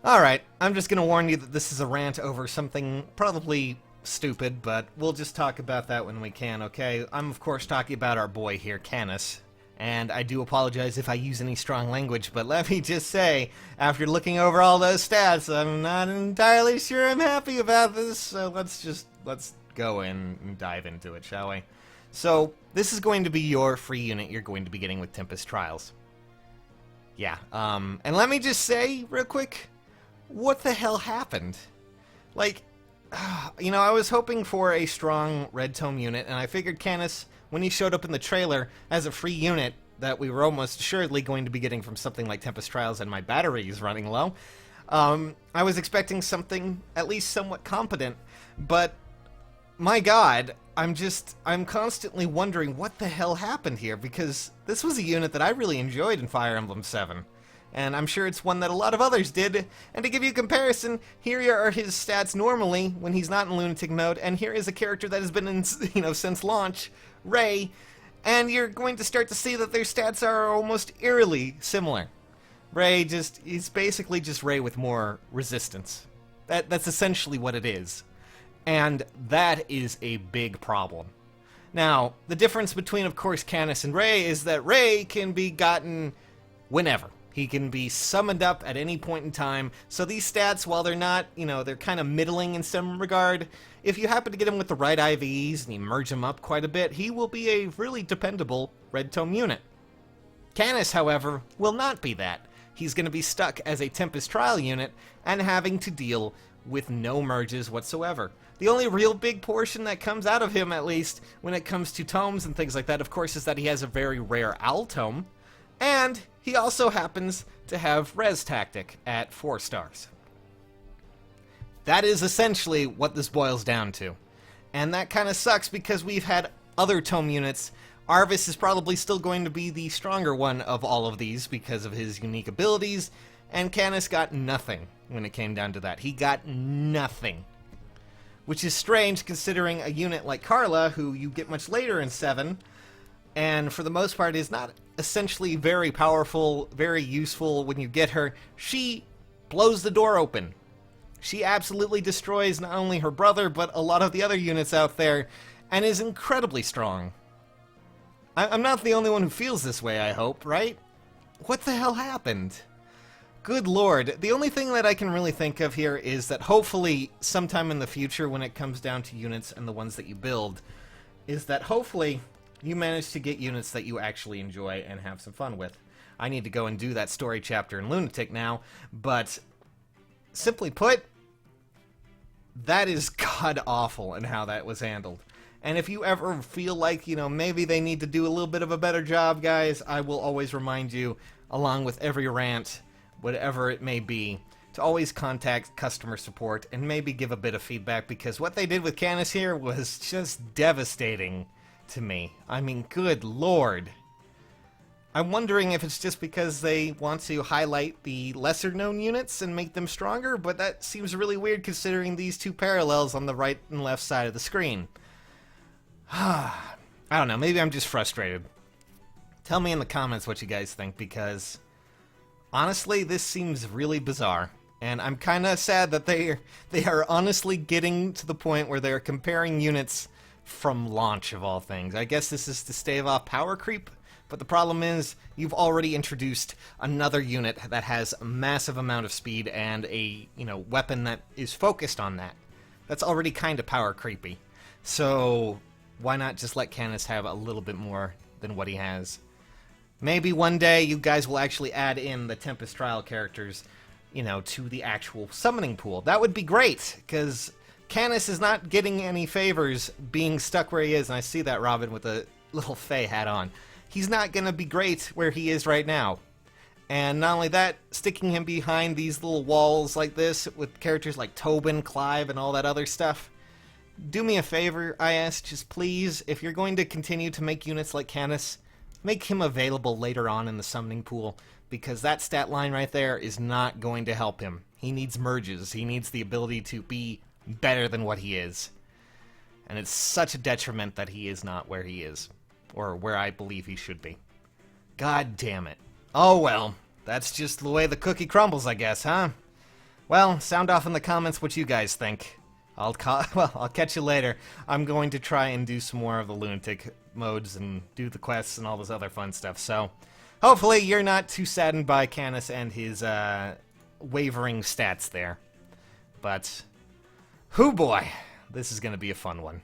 Alright, I'm just gonna warn you that this is a rant over something probably stupid, but we'll just talk about that when we can, okay? I'm of course talking about our boy here, Canas. And I do apologize if I use any strong language, but let me just say, after looking over all those stats, I'm not entirely sure I'm happy about this, so let's go in and dive into it, shall we? So, this is going to be your free unit you're going to be getting with Tempest Trials. Yeah, and let me just say, real quick, what the hell happened? Like, I was hoping for a strong Red Tome unit, and I figured Canas, when he showed up in the trailer as a free unit that we were almost assuredly going to be getting from something like Tempest Trials, and my battery is running low, I was expecting something at least somewhat competent, but my god, I'm constantly wondering what the hell happened here, because this was a unit that I really enjoyed in Fire Emblem 7. And I'm sure it's one that a lot of others did. And to give you a comparison, here are his stats normally when he's not in lunatic mode, and here is a character that has been in, since launch, Ray, and you're going to start to see that their stats are almost eerily similar. Ray he's basically just Ray with more resistance. That's essentially what it is. And that is a big problem. Now, the difference between, of course, Canas and Ray is that Ray can be gotten whenever. He can be summoned up at any point in time, so these stats, while they're not, they're kind of middling in some regard, if you happen to get him with the right IVs and you merge him up quite a bit, he will be a really dependable Red Tome unit. Canas, however, will not be that. He's going to be stuck as a Tempest Trial unit and having to deal with no merges whatsoever. The only real big portion that comes out of him, at least, when it comes to tomes and things like that, of course, is that he has a very rare Owl Tome, and he also happens to have Res Tactic at 4 stars. That is essentially what this boils down to. And that kind of sucks because we've had other tome units. Arvis is probably still going to be the stronger one of all of these because of his unique abilities, and Canas got nothing when it came down to that. He got nothing. Which is strange considering a unit like Carla, who you get much later in 7, and for the most part is not essentially very powerful, very useful when you get her. She blows the door open. She absolutely destroys not only her brother, but a lot of the other units out there, and is incredibly strong. I'm not the only one who feels this way, I hope, right? What the hell happened? Good lord. The only thing that I can really think of here is that hopefully sometime in the future when it comes down to units and the ones that you build, is that hopefully you manage to get units that you actually enjoy and have some fun with. I need to go and do that story chapter in Lunatic now, but simply put, that is god-awful in how that was handled. And if you ever feel like, maybe they need to do a little bit of a better job, guys, I will always remind you, along with every rant, whatever it may be, to always contact customer support and maybe give a bit of feedback, because what they did with Canas here was just devastating to me. I mean, good lord. I'm wondering if it's just because they want to highlight the lesser-known units and make them stronger, but that seems really weird considering these two parallels on the right and left side of the screen. I don't know, maybe I'm just frustrated. Tell me in the comments what you guys think, because honestly, this seems really bizarre. And I'm kind of sad that they are honestly getting to the point where they're comparing units from launch, of all things. I guess this is to stave off power creep, but the problem is you've already introduced another unit that has a massive amount of speed and a, weapon that is focused on that. That's already kind of power creepy. So why not just let Canas have a little bit more than what he has? Maybe one day you guys will actually add in the Tempest Trial characters, to the actual summoning pool. That would be great, because Canas is not getting any favors being stuck where he is, and I see that Robin with a little Fae hat on. He's not going to be great where he is right now. And not only that, sticking him behind these little walls like this with characters like Tobin, Clive, and all that other stuff. Do me a favor, I ask, just please, if you're going to continue to make units like Canas, make him available later on in the summoning pool, because that stat line right there is not going to help him. He needs merges. He needs the ability to be better than what he is. And it's such a detriment that he is not where he is, or where I believe he should be. God damn it. Oh well, that's just the way the cookie crumbles, I guess, huh? Well, sound off in the comments what you guys think. I'll catch you later. I'm going to try and do some more of the lunatic modes and do the quests and all this other fun stuff. So, hopefully you're not too saddened by Canas and his wavering stats there. But, hoo boy, this is going to be a fun one.